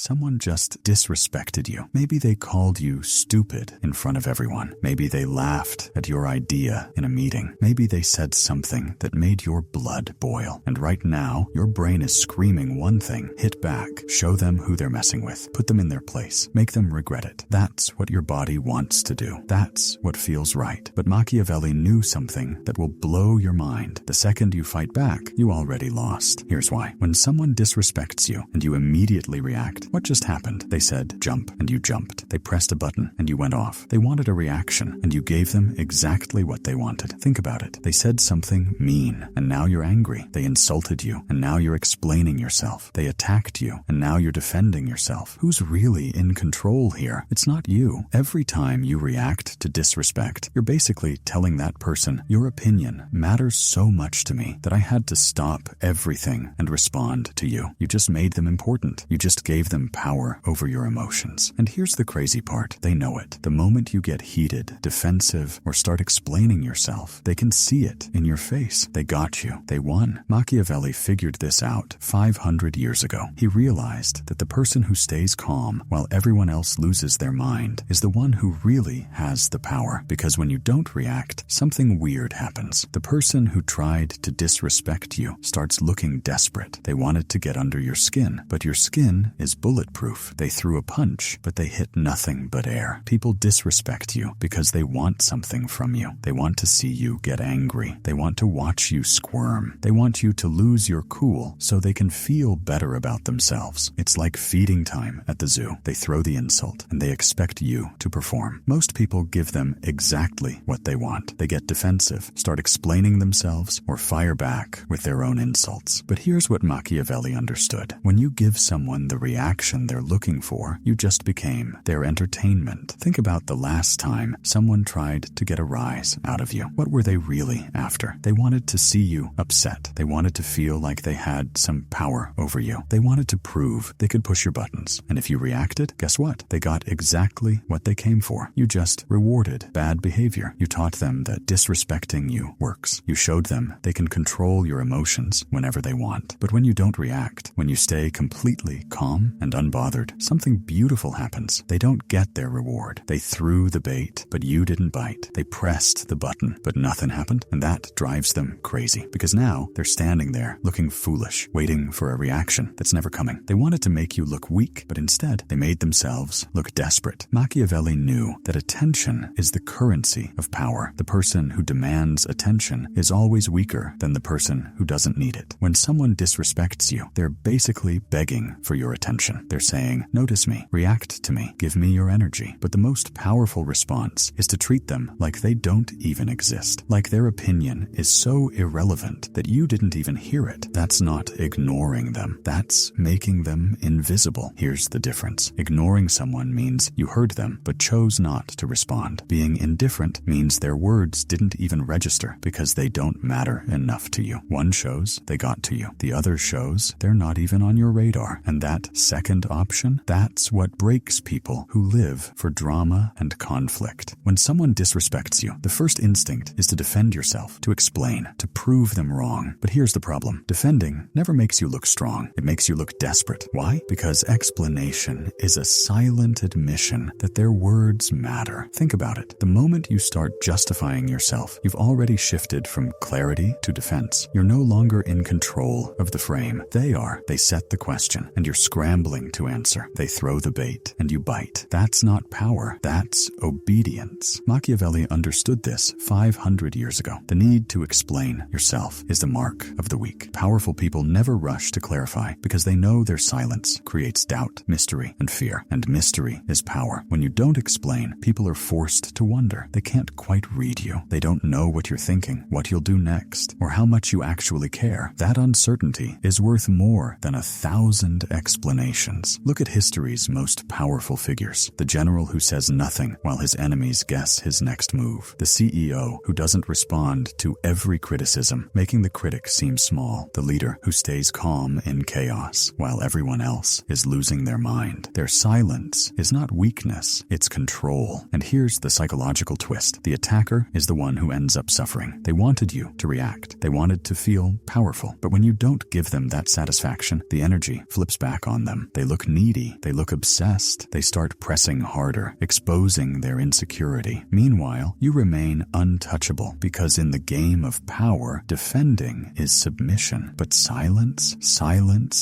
someone just disrespected you. Maybe they called you stupid in front of everyone. Maybe they laughed at your idea in a meeting. Maybe they said something that made your blood boil. And right now, your brain is screaming one thing: hit back, show them who they're messing with, put them in their place, make them regret it. That's what your body wants to do. That's what feels right. But Machiavelli knew something that will blow your mind. The second you fight back, you already lost. Here's why. When someone disrespects you and you immediately react, what just happened? They said, jump, and you jumped. They pressed a button and you went off. They wanted a reaction and you gave them exactly what they wanted. Think about it. They said something mean and now you're angry. They insulted you and now you're explaining yourself. They attacked you and now you're defending yourself. Who's really in control here? It's not you. Every time you react to disrespect, you're basically telling that person, your opinion matters so much to me that I had to stop everything and respond to you. You just made them important. You just gave them power over your emotions. And here's the crazy part. They know it. The moment you get heated, defensive, or start explaining yourself, they can see it in your face. They got you. They won. Machiavelli figured this out 500 years ago. He realized that the person who stays calm while everyone else loses their mind is the one who really has the power. Because when you don't react, something weird happens. The person who tried to disrespect you starts looking desperate. They wanted to get under your skin, but your skin is bulletproof. They threw a punch, but they hit nothing but air. People disrespect you because they want something from you. They want to see you get angry. They want to watch you squirm. They want you to lose your cool so they can feel better about themselves. It's like feeding time at the zoo. They throw the insult and they expect you to perform. Most people give them exactly what they want. They get defensive, start explaining themselves, or fire back with their own insults. But here's what Machiavelli understood. When you give someone the reaction they're looking for, you just became their entertainment. Think about the last time someone tried to get a rise out of you. What were they really after? They wanted to see you upset. They wanted to feel like they had some power over you. They wanted to prove they could push your buttons. And if you reacted, guess what? They got exactly what they came for. You just rewarded bad behavior. You taught them that disrespecting you works. You showed them they can control your emotions whenever they want. But when you don't react, when you stay completely calm and unbothered, something beautiful happens. They don't get their reward. They threw the bait, but you didn't bite. They pressed the button, but nothing happened. And that drives them crazy because now they're standing there looking foolish, waiting for a reaction that's never coming. They wanted to make you look weak, but instead they made themselves look desperate. Machiavelli knew that attention is the currency of power. The person who demands attention is always weaker than the person who doesn't need it. When someone disrespects you, they're basically begging for your attention. They're saying, notice me, react to me, give me your energy. But the most powerful response is to treat them like they don't even exist, like their opinion is so irrelevant that you didn't even hear it. That's not ignoring them. That's making them invisible. Here's the difference. Ignoring someone means you heard them but chose not to respond. Being indifferent means their words didn't even register because they don't matter enough to you. One shows they got to you. The other shows they're not even on your radar. And that second option, that's what breaks people who live for drama and conflict. When someone disrespects you, the first instinct is to defend yourself, to explain, to prove them wrong. But here's the problem. Defending never makes you look strong. It makes you look desperate. Why? Because explanation is a silent admission that their words matter. Think about it. The moment you start justifying yourself, you've already shifted from clarity to defense. You're no longer in control of the frame. They are. They set the question, and you're scrambling to answer. They throw the bait, and you bite. That's not power. That's obedience. Machiavelli understood this 500 years ago. The need to explain yourself is the mark of the weak. Powerful people never rush to clarify because they know their silence creates doubt, mystery, and fear. And mystery is power. When you don't explain, people are forced to wonder. They can't quite read you. They don't know what you're thinking, what you'll do next, or how much you actually care. That uncertainty is worth more than 1,000 explanations. Look at history's most powerful figures. The general who says nothing while his enemies guess his next move. The CEO who doesn't respond to every criticism, making the critic seem small. The leader who stays calm in chaos while everyone else is losing their mind. Their silence is not weakness, it's control. And here's the psychological twist. The attacker is the one who ends up suffering. They wanted you to react. They wanted to feel powerful. But when you don't give them that satisfaction, the energy flips back on them. They look needy. They look obsessed. They start pressing harder, exposing their insecurity. Meanwhile, you remain untouchable because in the game of power, defending is submission. But silence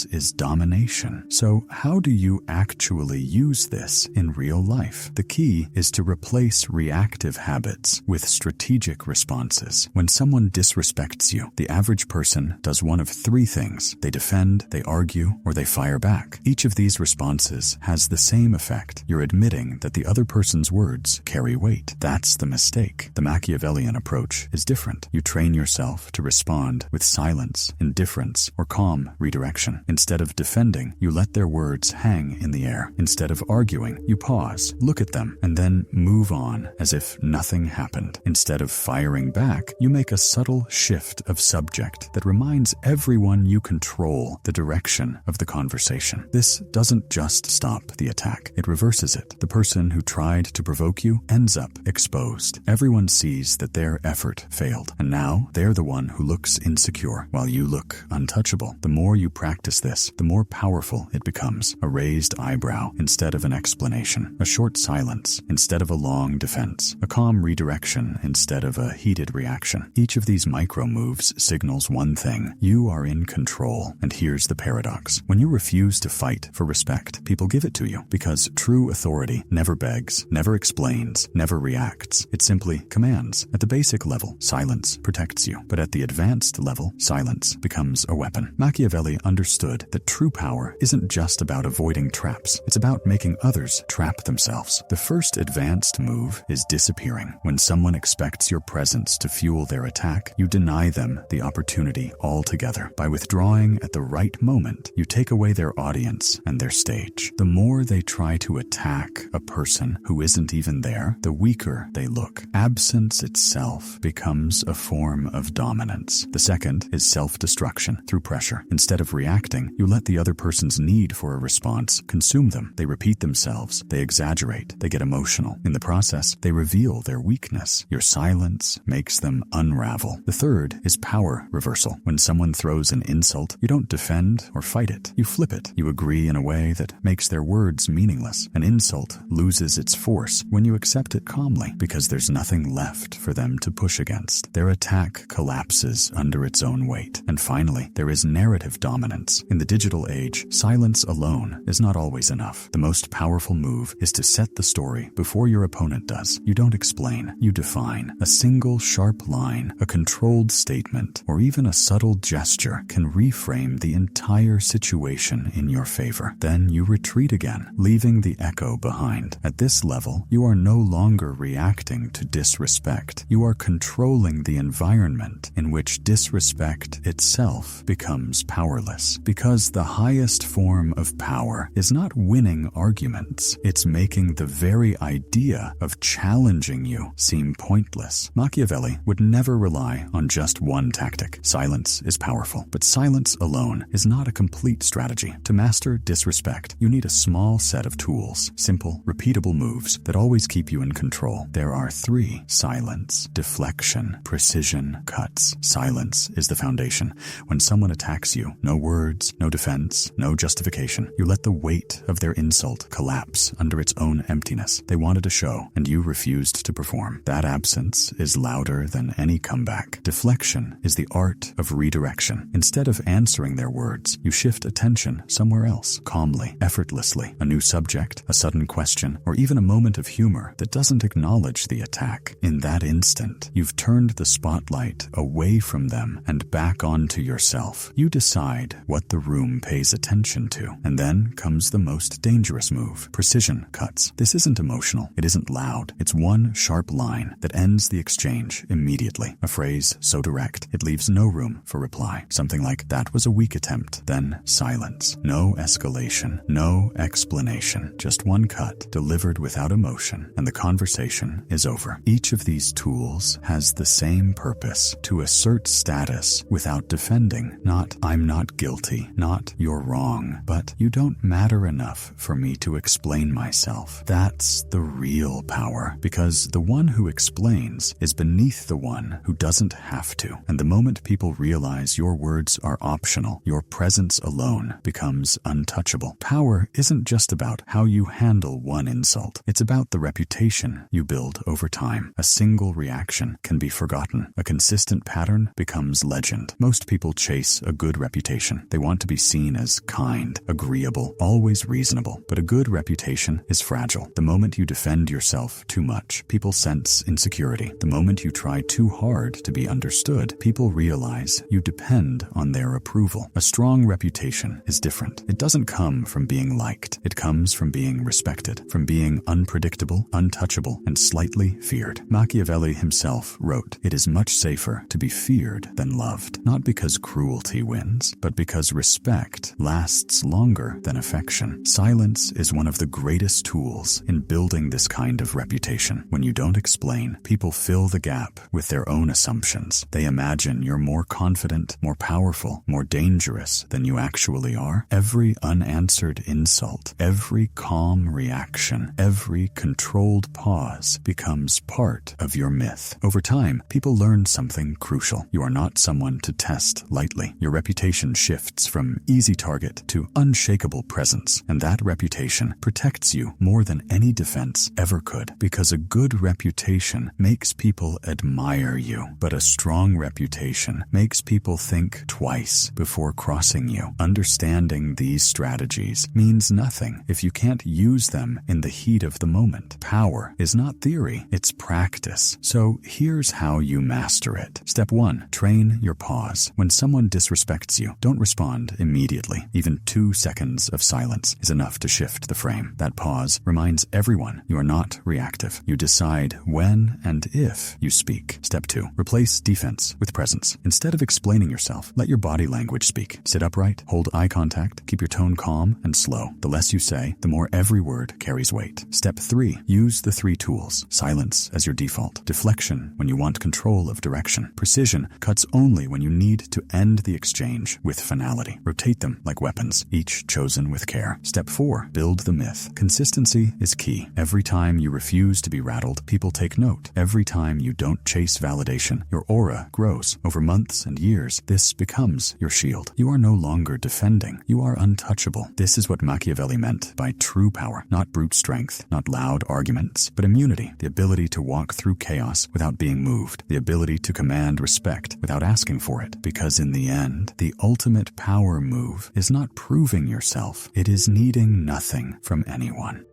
is domination. So how do you actually use this in real life? The key is to replace reactive habits with strategic responses. When someone disrespects you, the average person does one of three things. They defend, they argue, or they fire back. Each of these responses has the same effect. You're admitting that the other person's words carry weight. That's the mistake. The Machiavellian approach is different. You train yourself to respond with silence, indifference, or calm redirection. Instead of defending, you let their words hang in the air. Instead of arguing, you pause, look at them, and then move on as if nothing happened. Instead of firing back, you make a subtle shift of subject that reminds everyone you control the direction of the conversation. This doesn't just stop the attack, it reverses it. The person who tried to provoke you ends up exposed. Everyone sees that their effort failed, and now they're the one who looks insecure while you look untouchable. The more you practice this, the more powerful it becomes. A raised eyebrow instead of an explanation, a short silence instead of a long defense, a calm redirection instead of a heated reaction. Each of these micro moves signals one thing: you are in control. And here's the paradox. When you refuse to fight for respect, people give it to you because true authority never begs, never explains, never reacts. It simply commands. At the basic level, silence protects you, but at the advanced level, silence becomes a weapon. Machiavelli understood that true power isn't just about avoiding traps. It's about making others trap themselves. The first advanced move is disappearing. When someone expects your presence to fuel their attack, you deny them the opportunity altogether. By withdrawing at the right moment, you take away their audience and their stage. The more they try to attack a person who isn't even there, the weaker they look. Absence itself becomes a form of dominance. The second is self-destruction through pressure. Instead of reacting, you let the other person's need for a response consume them. They repeat themselves, they exaggerate, they get emotional. In the process, they reveal their weakness. Your silence makes them unravel. The third is power reversal. When someone throws an insult, you don't defend or fight it. You flip it. You agree in a way that makes their words meaningless. An insult loses its force when you accept it calmly because there's nothing left for them to push against. Their attack collapses under its own weight. And finally, there is narrative dominance. In the digital age, silence alone is not always enough. The most powerful move is to set the story before your opponent does. You don't explain, you define. A single sharp line, a controlled statement, or even a subtle gesture can reframe the entire situation in your favor. Then you retreat again, leaving the echo behind. At this level, you are no longer reacting to disrespect. You are controlling the environment in which disrespect itself becomes powerless. Because the highest form of power is not winning arguments, it's making the very idea of challenging you seem pointless. Machiavelli would never rely on just one tactic. Silence is powerful, but silence alone is not a complete strategy. To master disrespect, you need a small set of tools, simple, repeatable moves that always keep you in control. There are three: silence, deflection, precision, cuts. Silence is the foundation. When someone attacks you, no words, no defense, no justification. You let the weight of their insult collapse under its own emptiness. They wanted a show, and you refused to perform. That absence is louder than any comeback. Deflection is the art of redirection. Instead of answering their words, you shift attention somewhere else, calmly, effortlessly. A new subject, a sudden question, or even a moment of humor that doesn't acknowledge the attack. In that instant, you've turned the spotlight away from them and back onto yourself. You decide what the room pays attention to. And then comes the most dangerous move: precision cuts. This isn't emotional. It isn't loud. It's one sharp line that ends the exchange immediately. A phrase so direct, it leaves no room for reply. Something like, "That was a weak attempt." Then silence. No escalation. No explanation. Just one cut, delivered without emotion, and the conversation is over. Each of these tools has the same purpose: to assert status without defending. Not, "I'm not guilty," not, "You're wrong," but, "You don't matter enough for me to explain myself." That's the real power, because the one who explains is beneath the one who doesn't have to. And the moment people realize your words are optional, your presence alone becomes untouchable. Power isn't just about how you handle one insult. It's about the reputation you build over time. A single reaction can be forgotten. A consistent pattern becomes legend. Most people chase a good reputation. They want to be seen as kind, agreeable, always reasonable. But a good reputation is fragile. The moment you defend yourself too much, people sense insecurity. The moment you try too hard to be understood, people realize you depend on their approval. A strong reputation is different. It doesn't come from being liked. It comes from being respected, from being unpredictable, untouchable, and slightly feared. Machiavelli himself wrote, "It is much safer to be feared than loved, not because cruelty wins, but because respect lasts longer than affection." Silence is one of the greatest tools in building this kind of reputation. When you don't explain, people fill the gap with their own assumptions. They imagine you're more confident, more powerful, more dangerous than you actually are. Every unanswered insult, every calm reaction, every controlled pause becomes part of your myth. Over time, people learn something crucial. You are not someone to test lightly. Your reputation shifts from easy target to unshakable presence, and that reputation protects you more than any defense ever could, because a good reputation makes people admire you, but a strong reputation makes people think twice before crossing you. Understanding these strategies means nothing if you can't use them in the heat of the moment. Power is not theory, it's practice. So here's how you master it. Step 1. Train your pause. When someone disrespects you, don't respond immediately. Even 2 seconds of silence is enough to shift the frame. That pause reminds everyone you are not reactive. You decide when and if you speak. Step 2. Replace defense with presence. Instead of explaining yourself, let your body language speak. Sit upright, hold eye contact, keep your tone calm and slow. The less you say, the more every word carries weight. Step 3. Use the 3 tools. Silence as your default. Deflection when you want control of direction. Precision cuts only when you need to end the exchange with finality. Rotate them like weapons, each chosen with care. Step 4. Build the myth. Consistency is key. Every time you refuse to be rattled, people take note. Every time you don't chase validation, your aura grows. Over months and years, this becomes your shield. You are no longer defending. You are untouchable. This is what Machiavelli meant by true power. Not brute strength, not loud arguments, but immunity. The ability to walk through chaos without being moved. The ability to command respect without asking for it. Because in the end, the ultimate power move is not proving yourself. It is needing nothing from anyone.